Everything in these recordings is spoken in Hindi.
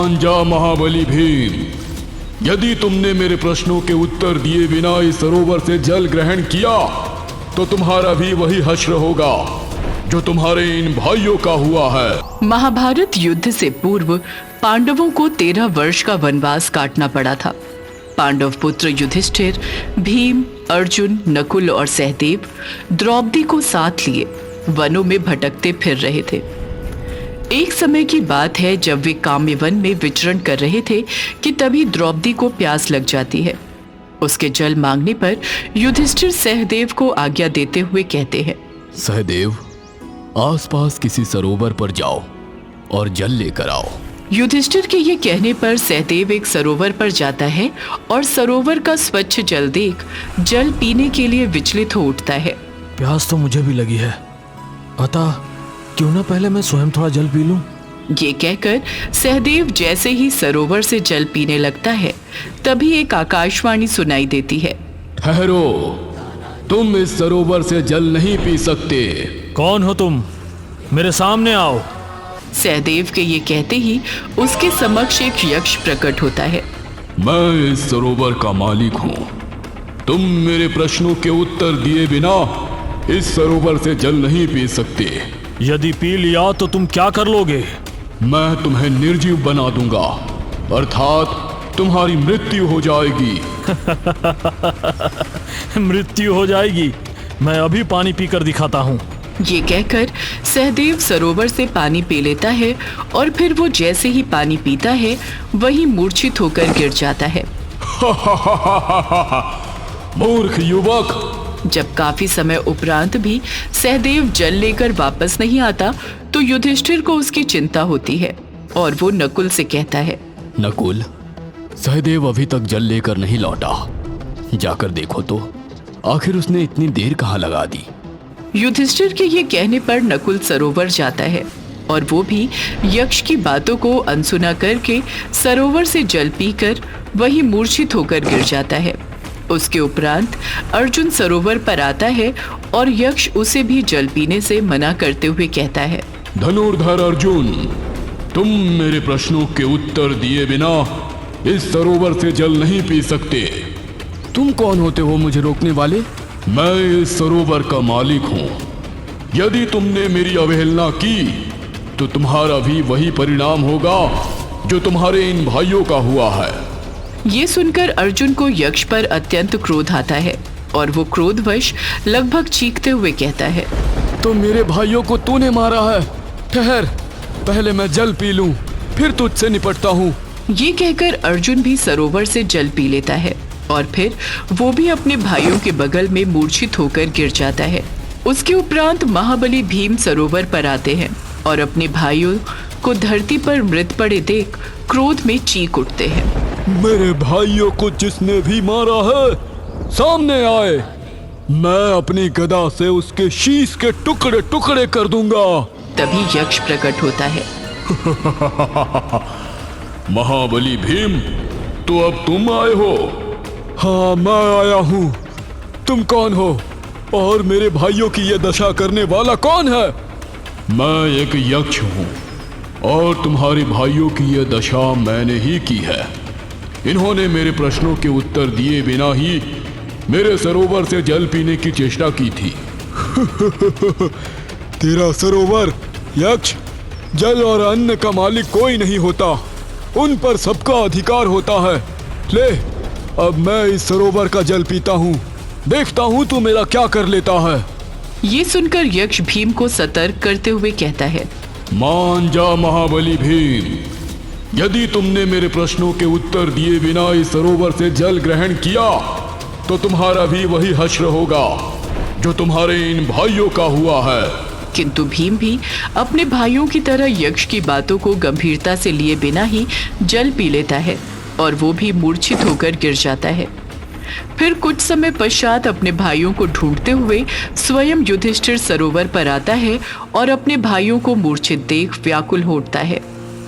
मान जा महाबली भीम, यदि तुमने मेरे प्रश्नों के उत्तर दिए बिना इस सरोवर से जल ग्रहण किया तो तुम्हारा भी वही हश्र होगा जो तुम्हारे इन भाइयों का हुआ है। महाभारत युद्ध से पूर्व पांडवों को 13 वर्ष का वनवास काटना पड़ा था। पांडव पुत्र युधिष्ठिर, भीम, अर्जुन, नकुल और सहदेव द्रौपदी को साथ लिए वनों में भटकते फिर रहे थे। एक समय की बात है जब वे काम्यवन में विचरण कर रहे थे कि तभी द्रौपदी को प्यास लग जाती है। उसके जल मांगने पर युधिष्ठिर सहदेव को आज्ञा देते हुए कहते हैं, सहदेव, आसपास किसी सरोवर पर जाओ और जल लेकर आओ। युधिष्ठिर के ये कहने पर सहदेव एक सरोवर पर जाता है और सरोवर का स्वच्छ जल देख जल पीने के लिए विचलित हो उठता है। प्यास तो मुझे भी लगी है, अतः क्यों ना पहले मैं स्वयं थोड़ा जल पी लूं। ये कहकर सहदेव जैसे ही सरोवर से जल पीने लगता है तभी एक आकाशवाणी सुनाई देती है, ठहरो, तुम इस सरोवर से जल नहीं पी सकते। कौन हो तुम? मेरे सामने आओ। सहदेव के ये कहते ही उसके समक्ष एक यक्ष प्रकट होता है। मैं इस सरोवर का मालिक हूँ। तुम मेरे प्रश्नों के उत्तर दिए बिना इस सरोवर से जल नहीं पी सकते। यदि पी लिया तो तुम क्या कर लोगे? मैं तुम्हें निर्जीव बना दूंगा, अर्थात तुम्हारी मृत्यु हो जाएगी। मृत्यु हो जाएगी? मैं अभी पानी पीकर दिखाता हूँ। ये कहकर सहदेव सरोवर से पानी पी लेता है और फिर वो जैसे ही पानी पीता है वही मूर्छित होकर गिर जाता है। मूर्ख युवक! जब काफी समय उपरांत भी सहदेव जल लेकर वापस नहीं आता तो युधिष्ठिर को उसकी चिंता होती है और वो नकुल से कहता है, नकुल, सहदेव अभी तक जल लेकर नहीं लौटा, जाकर देखो तो आखिर उसने इतनी देर कहाँ लगा दी। युधिष्ठिर के ये कहने पर नकुल सरोवर जाता है और वो भी यक्ष की बातों को अनसुना करके सरोवर से जल पीकर वही मूर्छित होकर गिर जाता है। उसके उपरांत अर्जुन सरोवर पर आता है और यक्ष उसे भी जल पीने से मना करते हुए कहता है, धनुर्धर अर्जुन, तुम मेरे प्रश्नों के उत्तर दिए बिना इस सरोवर से जल नहीं पी सकते। तुम कौन होते हो मुझे रोकने वाले? मैं इस सरोवर का मालिक हूँ। यदि तुमने मेरी अवहेलना की तो तुम्हारा भी वही परिणाम होगा जो तुम्हारे इन भाइयों का हुआ है। ये सुनकर अर्जुन को यक्ष पर अत्यंत क्रोध आता है और वो क्रोधवश लगभग चीखते हुए कहता है, तो मेरे भाइयों को तूने मारा है। ठहर, पहले मैं जल पी लूं, फिर तुझसे निपटता हूँ। ये कहकर अर्जुन भी सरोवर से जल पी लेता है और फिर वो भी अपने भाइयों के बगल में मूर्छित होकर गिर जाता है। उसके उपरांत महाबली भीम सरोवर पर आते हैं और अपने भाइयों को धरती पर मृत पड़े देख क्रोध में चीख उठते हैं। मेरे भाइयों को जिसने भी मारा है सामने आए, मैं अपनी गदा से उसके शीश के टुकड़े टुकड़े कर दूंगा। तभी यक्ष प्रकट होता है। महाबली भीम, तो अब तुम आए हो? हाँ, मैं आया हूँ। तुम कौन हो और मेरे भाइयों की ये दशा करने वाला कौन है? मैं एक यक्ष हूँ और तुम्हारे भाइयों की ये दशा मैंने ही की है। इन्होंने मेरे प्रश्नों के उत्तर दिए बिना ही मेरे सरोवर से जल पीने की चेष्टा की थी। तेरा सरोवर, यक्ष, जल और अन्न का मालिक कोई नहीं होता, उन पर सबका अधिकार होता है। ले, अब मैं इस सरोवर का जल पीता हूँ, देखता हूँ तू मेरा क्या कर लेता है। ये सुनकर यक्ष भीम को सतर्क करते हुए कहता है, मान जा महाबली भीम, यदि तुमने मेरे प्रश्नों के उत्तर दिए बिना इस सरोवर से जल ग्रहण किया तो तुम्हारा भी वही हश्र होगा जो तुम्हारे इन भाइयों का हुआ है। किंतु भीम भी अपने भाइयों की तरह यक्ष की बातों को गंभीरता से लिए बिना ही जल पी लेता है और वो भी मूर्छित होकर गिर जाता है। फिर कुछ समय पश्चात अपने भाइयों को ढूंढते हुए स्वयं युधिष्ठिर सरोवर पर आता है और अपने भाइयों को मूर्छित देख व्याकुल हो उठता है।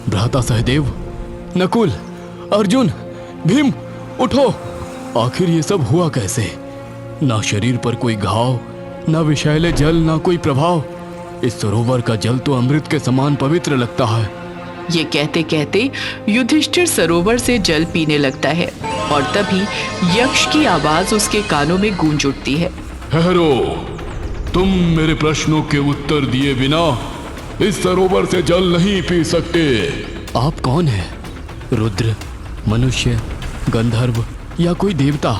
भ्राता सहदेव, नकुल, अर्जुन, भीम, उठो। आखिर ये सब हुआ कैसे? ना शरीर पर कोई घाव, ना विषैले जल, ना कोई प्रभाव। इस सरोवर का जल तो अमृत के समान पवित्र लगता है, ये कहते कहते युधिष्ठिर सरोवर से जल पीने लगता है और तभी यक्ष की आवाज उसके कानों में गूंज उठती है। ठहरो, तुम मेरे प्रश्नों के उत्तर दिए बिना इस सरोवर से जल नहीं पी सकते। आप कौन हैं? रुद्र, मनुष्य, गंधर्व या कोई देवता?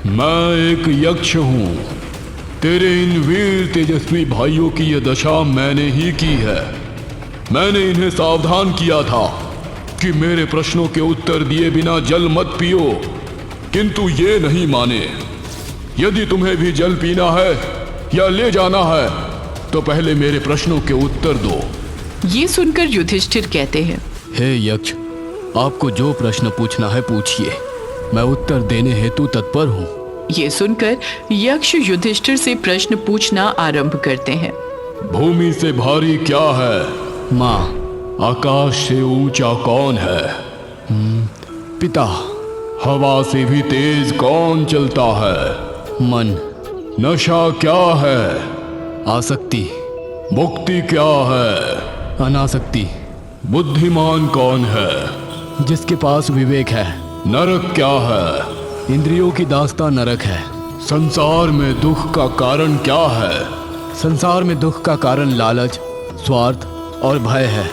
मैं एक यक्ष हूँ। तेरे इन वीर तेजस्वी भाइयों की यह दशा मैंने ही की है। मैंने इन्हें सावधान किया था कि मेरे प्रश्नों के उत्तर दिए बिना जल मत पियो, किंतु ये नहीं माने। यदि तुम्हें भी जल पीना है या ले जाना है तो पहले मेरे प्रश्नों के उत्तर दो। ये सुनकर युधिष्ठिर कहते हैं, हे यक्ष, आपको जो प्रश्न पूछना है पूछिए, मैं उत्तर देने हेतु तत्पर हूँ। ये सुनकर यक्ष युधिष्ठिर से प्रश्न पूछना आरंभ करते हैं। भूमि से भारी क्या है? माँ। आकाश से ऊंचा कौन है? पिता। हवा से भी तेज कौन चलता है? मन। नशा क्या है? आसक्ति। मुक्ति क्या है? अनासक्ति। बुद्धिमान कौन है? जिसके पास विवेक है। नरक क्या है? इंद्रियों की दास्ता नरक है। संसार में दुख का कारण क्या है? संसार में दुख का कारण लालच, स्वार्थ और भय है।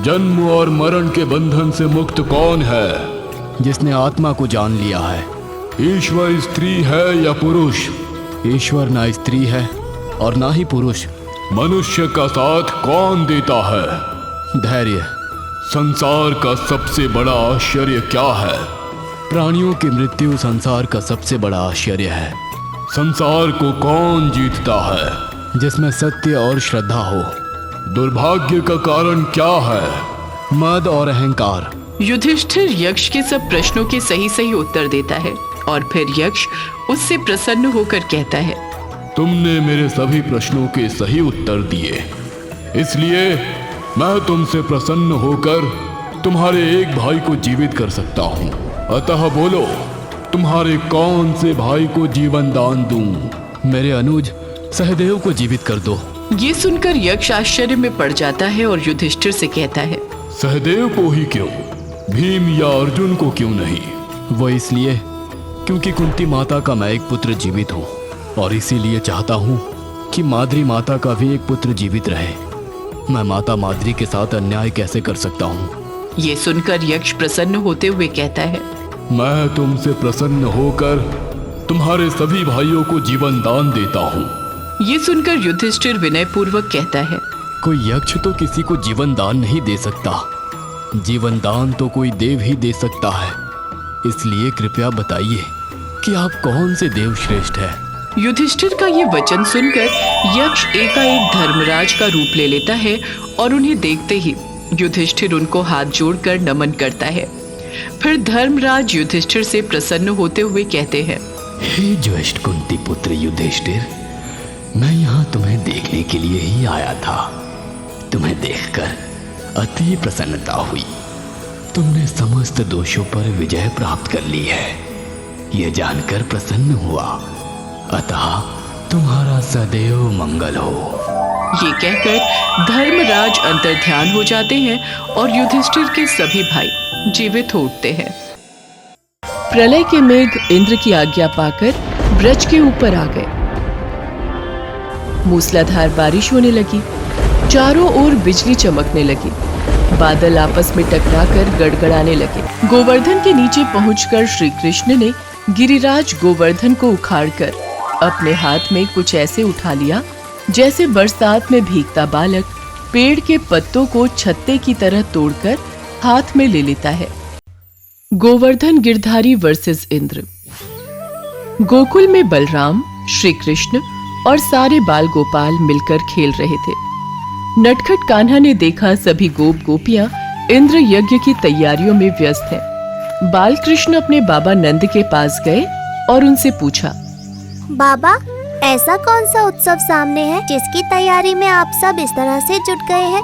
जन्म और मरण के बंधन से मुक्त कौन है? जिसने आत्मा को जान लिया है। ईश्वर स्त्री है या पुरुष? ईश्वर ना स्त्री है और ना ही पुरुष। मनुष्य का साथ कौन देता है? धैर्य। संसार का सबसे बड़ा आश्चर्य क्या है? प्राणियों की मृत्यु संसार का सबसे बड़ा आश्चर्य है। संसार को कौन जीतता है? जिसमें सत्य और श्रद्धा हो। दुर्भाग्य का कारण क्या है? मद और अहंकार। युधिष्ठिर यक्ष के सब प्रश्नों के सही सही उत्तर देता है और फिर यक्ष उससे प्रसन्न होकर कहता है, तुमने मेरे सभी प्रश्नों के सही उत्तर दिए, इसलिए मैं तुमसे प्रसन्न होकर तुम्हारे एक भाई को जीवित कर सकता हूँ। अतः बोलो, तुम्हारे कौन से भाई को जीवन दान दूं? मेरे अनुज सहदेव को जीवित कर दो। ये सुनकर यक्ष आश्चर्य में पड़ जाता है और युधिष्ठिर से कहता है, सहदेव को ही क्यों? भीम या अर्जुन को क्यों नहीं? वो इसलिए क्योंकि कुंती माता का मैं एक पुत्र जीवित हूँ और इसीलिए चाहता हूँ कि माद्री माता का भी एक पुत्र जीवित रहे। मैं माता माद्री के साथ अन्याय कैसे कर सकता हूँ? ये सुनकर यक्ष प्रसन्न होते हुए कहता है, मैं तुमसे प्रसन्न होकर तुम्हारे सभी भाइयों को जीवन दान देता हूँ। ये सुनकर युधिष्ठिर विनय पूर्वक कहता है, कोई यक्ष तो किसी को जीवन दान नहीं दे सकता। जीवन दान तो कोई देव ही दे सकता है। इसलिए कृपया बताइए कि आप कौन से देव श्रेष्ठ है? युधिष्ठिर का ये वचन सुनकर यक्ष एकाएक धर्मराज का रूप ले लेता है और उन्हें देखते ही युधिष्ठिर उनको हाथ जोड़कर नमन करता है। फिर धर्मराज युधिष्ठिर से प्रसन्न होते हुए कहते हैं, हे ज्येष्ठ कुंती पुत्र युधिष्ठिर, मैं यहाँ तुम्हें देखने के लिए ही आया था। तुम्हें देखकर अति प्रसन्नता हुई। तुमने समस्त दोषों पर विजय प्राप्त कर ली है, यह जानकर प्रसन्न हुआ। अतः तुम्हारा सदैव मंगल हो। ये कहकर धर्मराज अंतर्ध्यान हो जाते हैं और युधिष्ठिर के सभी भाई जीवित हो उठते हैं। प्रलय के मेघ इंद्र की आज्ञा पाकर ब्रज के ऊपर आ गए। मूसलाधार बारिश होने लगी, चारों ओर बिजली चमकने लगी, बादल आपस में टकराकर गड़गड़ाने लगे। गोवर्धन के नीचे पहुंचकर श्री कृष्ण ने गिरिराज गोवर्धन को उखाड़कर अपने हाथ में कुछ ऐसे उठा लिया जैसे बरसात में भीगता बालक पेड़ के पत्तों को छत्ते की तरह तोड़कर हाथ में ले लेता है। गोवर्धन गिरधारी वर्सेस इंद्र। गोकुल में बलराम, श्री कृष्ण और सारे बाल गोपाल मिलकर खेल रहे थे। नटखट कान्हा ने देखा सभी गोप गोपियां इंद्र यज्ञ की तैयारियों में व्यस्त हैं। बाल कृष्ण अपने बाबा नंद के पास गए और उनसे पूछा, बाबा, ऐसा कौन सा उत्सव सामने है जिसकी तैयारी में आप सब इस तरह से जुट गए हैं?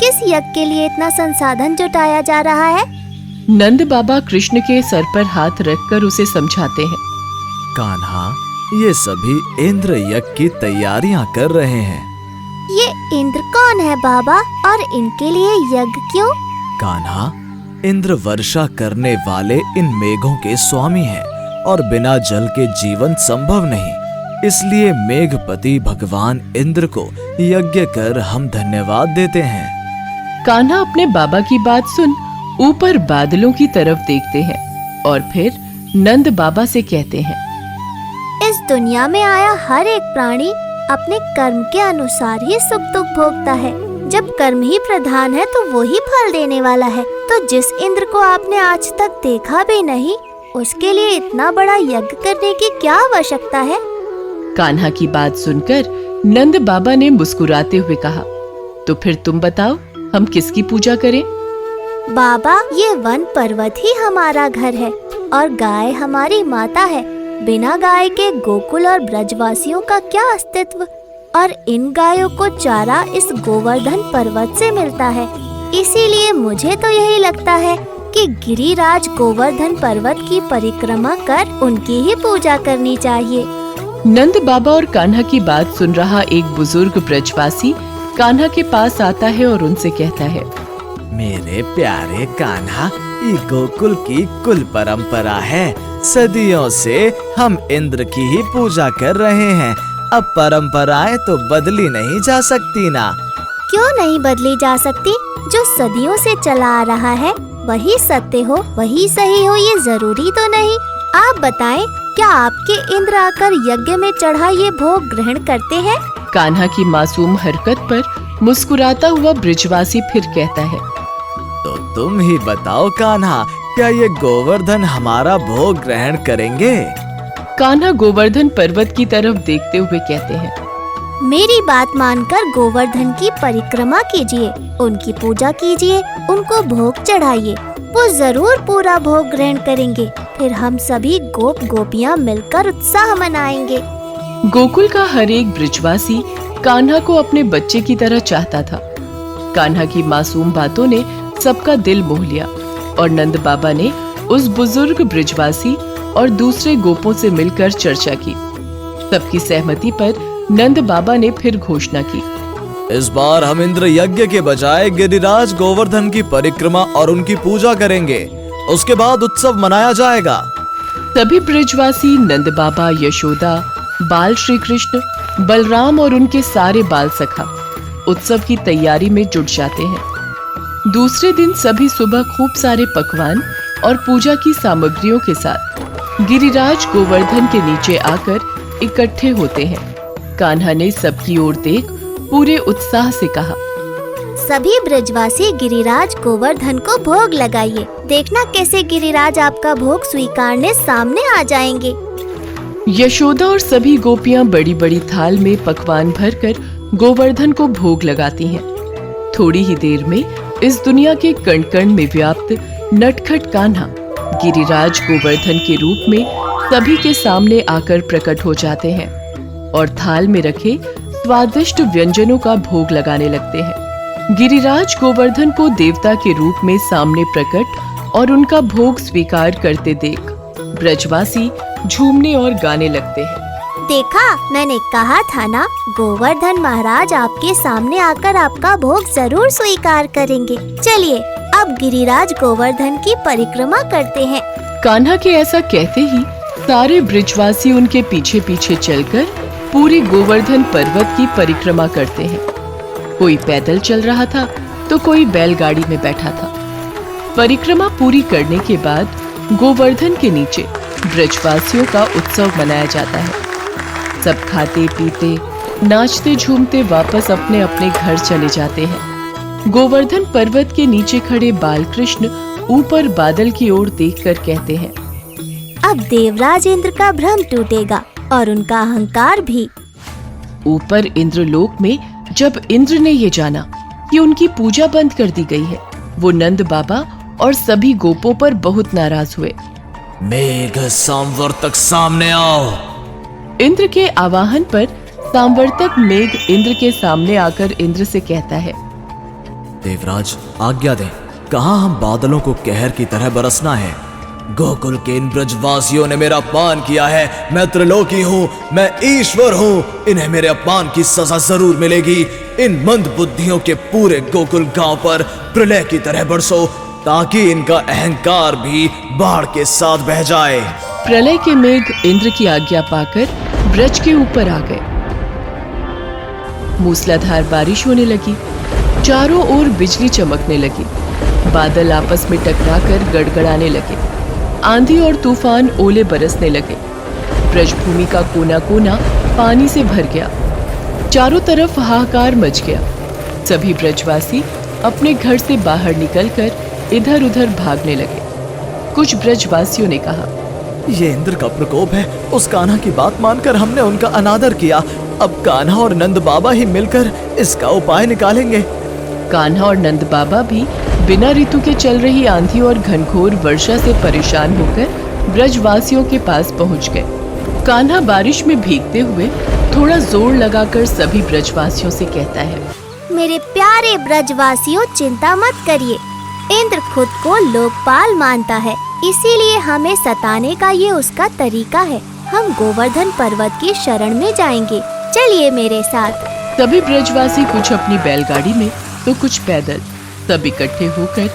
किस यज्ञ के लिए इतना संसाधन जुटाया जा रहा है? नंद बाबा कृष्ण के सर पर हाथ रखकर उसे समझाते हैं, कान्हा, ये सभी इंद्र यज्ञ की तैयारियां कर रहे हैं। ये इंद्र कौन है बाबा, और इनके लिए यज्ञ क्यों? कान्हा, इंद्र वर्षा करने वाले इन मेघों के स्वामी हैं और बिना जल के जीवन संभव नहीं। इसलिए मेघपति भगवान इंद्र को यज्ञ कर हम धन्यवाद देते हैं। कान्हा अपने बाबा की बात सुन ऊपर बादलों की तरफ देखते हैं और फिर नंद बाबा से कहते हैं, इस दुनिया में आया हर एक प्राणी अपने कर्म के अनुसार ही सुख दुख भोगता है। जब कर्म ही प्रधान है तो वो ही फल देने वाला है। तो जिस इंद्र को आपने आज तक देखा भी नहीं, उसके लिए इतना बड़ा यज्ञ करने की क्या आवश्यकता है? कान्हा की बात सुनकर नंद बाबा ने मुस्कुराते हुए कहा, तो फिर तुम बताओ, हम किसकी पूजा करें? बाबा, ये वन पर्वत ही हमारा घर है और गाय हमारी माता है। बिना गाय के गोकुल और ब्रजवासियों का क्या अस्तित्व? और इन गायों को चारा इस गोवर्धन पर्वत से मिलता है। इसीलिए मुझे तो यही लगता है कि गिरिराज गोवर्धन पर्वत की परिक्रमा कर उनकी ही पूजा करनी चाहिए। नंद बाबा और कान्हा की बात सुन रहा एक बुजुर्ग ब्रजवासी कान्हा के पास आता है और उनसे कहता है, मेरे प्यारे कान्हा, ये गोकुल की कुल परंपरा है। सदियों से हम इंद्र की ही पूजा कर रहे हैं। अब परंपराएं तो बदली नहीं जा सकती ना। क्यों नहीं बदली जा सकती? जो सदियों से चला आ रहा है वही सत्य हो, वही सही हो, ये जरूरी तो नहीं। आप बताएं, क्या आपके इंद्र आकर यज्ञ में चढ़ा ये भोग ग्रहण करते हैं? कान्हा की मासूम हरकत पर मुस्कुराता हुआ ब्रजवासी फिर कहता है, तो तुम ही बताओ कान्हा, क्या ये गोवर्धन हमारा भोग ग्रहण करेंगे? कान्हा गोवर्धन पर्वत की तरफ देखते हुए कहते हैं, मेरी बात मानकर गोवर्धन की परिक्रमा कीजिए, उनकी पूजा कीजिए, उनको भोग चढ़ाइए। वो जरूर पूरा भोग ग्रहण करेंगे। फिर हम सभी गोप गोपियाँ मिलकर उत्साह मनाएंगे। गोकुल का हर एक ब्रजवासी कान्हा को अपने बच्चे की तरह चाहता था। कान्हा की मासूम बातों ने सबका दिल मोह लिया और नंद बाबा ने उस बुजुर्ग ब्रजवासी और दूसरे गोपों से मिलकर चर्चा की। सबकी सहमति पर नंद बाबा ने फिर घोषणा की, इस बार हम इंद्र यज्ञ के बजाय गिरिराज गोवर्धन की परिक्रमा और उनकी पूजा करेंगे। उसके बाद उत्सव मनाया जाएगा। सभी ब्रजवासी नंद बाबा, यशोदा, बाल श्री कृष्ण, बलराम और उनके सारे बाल सखा उत्सव की तैयारी में जुट जाते हैं। दूसरे दिन सभी सुबह खूब सारे पकवान और पूजा की सामग्रियों के साथ गिरिराज गोवर्धन के नीचे आकर इकट्ठे होते हैं। कान्हा ने सबकी ओर देख पूरे उत्साह से कहा, सभी ब्रजवासी गिरिराज गोवर्धन को भोग लगाइए। देखना कैसे गिरिराज आपका भोग स्वीकारने सामने आ जाएंगे। यशोदा और सभी गोपियां बड़ी बड़ी थाल में पकवान भरकर गोवर्धन को भोग लगाती हैं। थोड़ी ही देर में इस दुनिया के कण कण में व्याप्त नटखट कान्हा गिरिराज गोवर्धन के रूप में सभी के सामने आकर प्रकट हो जाते हैं और थाल में रखे स्वादिष्ट व्यंजनों का भोग लगाने लगते हैं। गिरिराज गोवर्धन को देवता के रूप में सामने प्रकट और उनका भोग स्वीकार करते देख ब्रजवासी झूमने और गाने लगते हैं। देखा, मैंने कहा था ना, गोवर्धन महाराज आपके सामने आकर आपका भोग जरूर स्वीकार करेंगे। चलिए अब गिरिराज गोवर्धन की परिक्रमा करते हैं। कान्हा के ऐसा कहते ही सारे ब्रजवासी उनके पीछे पीछे चलकर पूरे गोवर्धन पर्वत की परिक्रमा करते हैं। कोई पैदल चल रहा था तो कोई बैलगाड़ी में बैठा था। परिक्रमा पूरी करने के बाद गोवर्धन के नीचे ब्रजवासियों का उत्सव मनाया जाता है। सब खाते पीते नाचते झूमते वापस अपने अपने घर चले जाते हैं। गोवर्धन पर्वत के नीचे खड़े बालकृष्ण ऊपर बादल की ओर देखकर कहते हैं, अब देवराज इंद्र का भ्रम टूटेगा और उनका अहंकार भी। ऊपर इंद्रलोक में जब इंद्र ने ये जाना कि उनकी पूजा बंद कर दी गई है, वो नंद बाबा और सभी गोपों पर बहुत नाराज हुए। मेघ सांवर्तक सामने आओ। इंद्र के आवाहन पर सांवर्तक मेघ इंद्र के सामने आकर इंद्र से कहता है, देवराज आज्ञा दें, कहाँ हम बादलों को कहर की तरह बरसना है। गोकुल के इन ब्रजवासियों ने मेरा अपमान किया है। मैं त्रिलोकी हूँ, मैं ईश्वर हूँ। इन्हें मेरे अपमान की सजा जरूर मिलेगी। इन मंद बुद्धियों के पूरे गोकुल गांव पर प्रलय की तरह बरसो, ताकि इनका अहंकार भी बाढ़ के साथ बह जाए। प्रलय के मेघ इंद्र की आज्ञा पाकर ब्रज के ऊपर आ गए। मूसलाधार बारिश होने लगी, चारों ओर बिजली चमकने लगी, बादल आपस में टकराकर गड़गड़ाने लगे, आंधी और तूफान ओले बरसने लगे। ब्रजभूमि का कोना कोना पानी से भर गया, चारों तरफ हाहाकार मच गया। सभी ब्रजवासी अपने घर से बाहर निकलकर इधर उधर भागने लगे। कुछ ब्रजवासियों ने कहा, ये इंद्र का प्रकोप है। उस कान्हा की बात मानकर हमने उनका अनादर किया। अब कान्हा और नंद बाबा ही मिलकर इसका उपाय निकालेंगे। कान्हा और नंद बाबा भी बिना ऋतु के चल रही आंधी और घनघोर वर्षा से परेशान होकर ब्रजवासियों के पास पहुंच गए। कान्हा बारिश में भीगते हुए थोड़ा जोर लगाकर सभी ब्रजवासियों से कहता है, मेरे प्यारे ब्रजवासियों, चिंता मत करिए। इंद्र खुद को लोकपाल मानता है, इसीलिए हमें सताने का ये उसका तरीका है। हम गोवर्धन पर्वत की शरण में जाएंगे, चलिए मेरे साथ। सभी ब्रजवासी कुछ अपनी बैलगाड़ी में तो कुछ पैदल, सब इकट्ठे होकर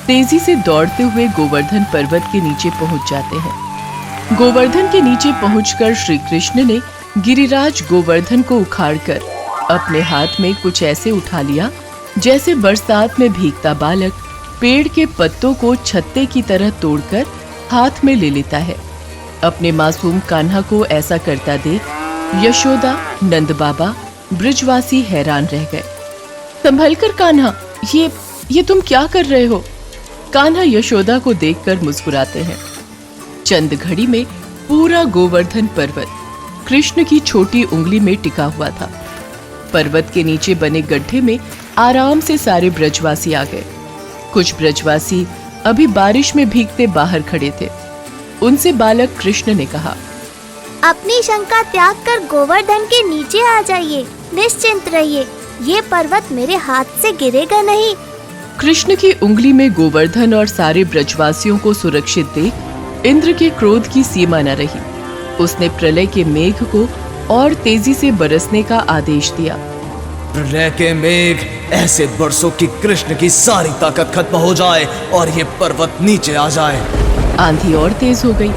तेजी से दौड़ते हुए गोवर्धन पर्वत के नीचे पहुंच जाते हैं। गोवर्धन के नीचे पहुंचकर श्री कृष्ण ने गिरिराज गोवर्धन को उखाड़कर अपने हाथ में कुछ ऐसे उठा लिया जैसे बरसात में भीगता बालक पेड़ के पत्तों को छत्ते की तरह तोड़कर हाथ में ले लेता है। अपने मासूम कान्हा को ऐसा करता देख यशोदा, नंद बाबा, ब्रजवासी हैरान रह गए। संभलकर कान्हा, ये तुम क्या कर रहे हो? कान्हा यशोदा को देखकर मुस्कुराते हैं। चंद घड़ी में पूरा गोवर्धन पर्वत कृष्ण की छोटी उंगली में टिका हुआ था। पर्वत के नीचे बने गड्ढे में आराम से सारे ब्रजवासी आ गए। कुछ ब्रजवासी अभी बारिश में भीगते बाहर खड़े थे। उनसे बालक कृष्ण ने कहा, अपनी शंका त्याग कर गोवर्धन के नीचे आ जाइए, निश्चिंत रहिए, ये पर्वत मेरे हाथ से गिरेगा नहीं। कृष्ण की उंगली में गोवर्धन और सारे ब्रजवासियों को सुरक्षित देख इंद्र के क्रोध की सीमा न रही। उसने प्रलय के मेघ को और तेजी से बरसने का आदेश दिया। प्रलय के मेघ ऐसे बरसों की कृष्ण की सारी ताकत खत्म हो जाए और ये पर्वत नीचे आ जाए। आंधी और तेज हो गई।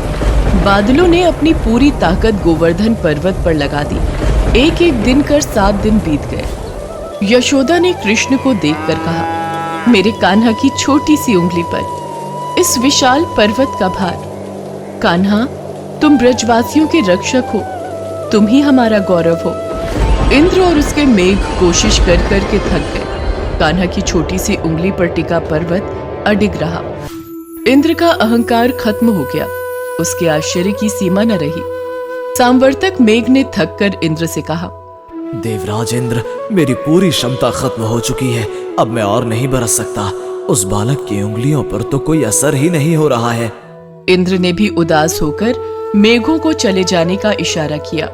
बादलों ने अपनी पूरी ताकत गोवर्धन पर्वत पर लगा दी। एक एक दिन कर 7 दिन बीत गए। यशोदा ने कृष्ण को देखकर कहा, मेरे कान्हा की छोटी सी उंगली पर इस विशाल पर्वत का भार। कान्हा, तुम ब्रजवासियों के रक्षक हो, तुम ही हमारा गौरव हो। इंद्र और उसके मेघ कोशिश कर कर के थक गए। कान्हा की छोटी सी उंगली पर टिका पर्वत अडिग रहा। इंद्र का अहंकार खत्म हो गया। उसके आश्चर्य की सीमा न रही। सांवर्तक मेघ ने थक कर इंद्र से कहा, देवराज इंद्र, मेरी पूरी क्षमता खत्म हो चुकी है। अब मैं और नहीं बरस सकता। उस बालक की उंगलियों पर तो कोई असर ही नहीं हो रहा है। इंद्र ने भी उदास होकर मेघों को चले जाने का इशारा किया।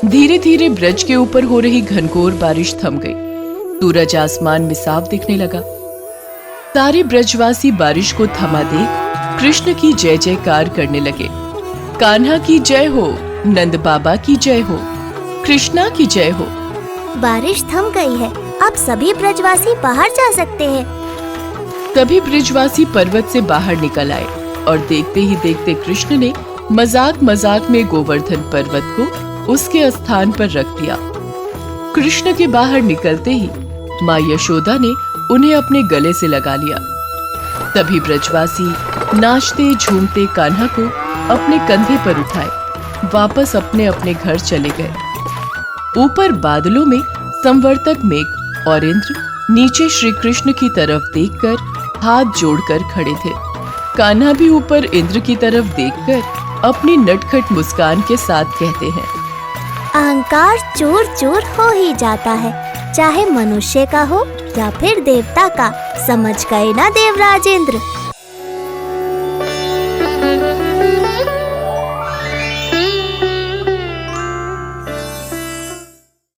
धीरे धीरे ब्रज के ऊपर हो रही घनघोर बारिश थम गई। सूरज आसमान में साफ दिखने लगा। सारे ब्रजवासी बारिश को थमा देख कृष्ण की जय जयकार करने लगे। कान्हा की जय हो, नंद बाबा की जय हो, कृष्णा की जय हो। बारिश थम गई है, अब सभी ब्रजवासी बाहर जा सकते हैं। सभी ब्रजवासी पर्वत से बाहर निकल आए और देखते ही देखते कृष्ण ने मजाक मजाक में गोवर्धन पर्वत को उसके स्थान पर रख दिया। कृष्ण के बाहर निकलते ही माँ यशोदा ने उन्हें अपने गले से लगा लिया। सभी ब्रजवासी नाचते झूमते कान्हा को अपने कंधे पर उठाए वापस अपने अपने घर चले गए। ऊपर बादलों में संवर्तक मेघ और इंद्र नीचे श्री कृष्ण की तरफ देखकर हाथ जोड़कर खड़े थे। कान्हा भी ऊपर इंद्र की तरफ देखकर अपनी नटखट मुस्कान के साथ कहते हैं, अहंकार चूर चूर हो ही जाता है, चाहे मनुष्य का हो या फिर देवता का। समझ गए ना देवराज इंद्र?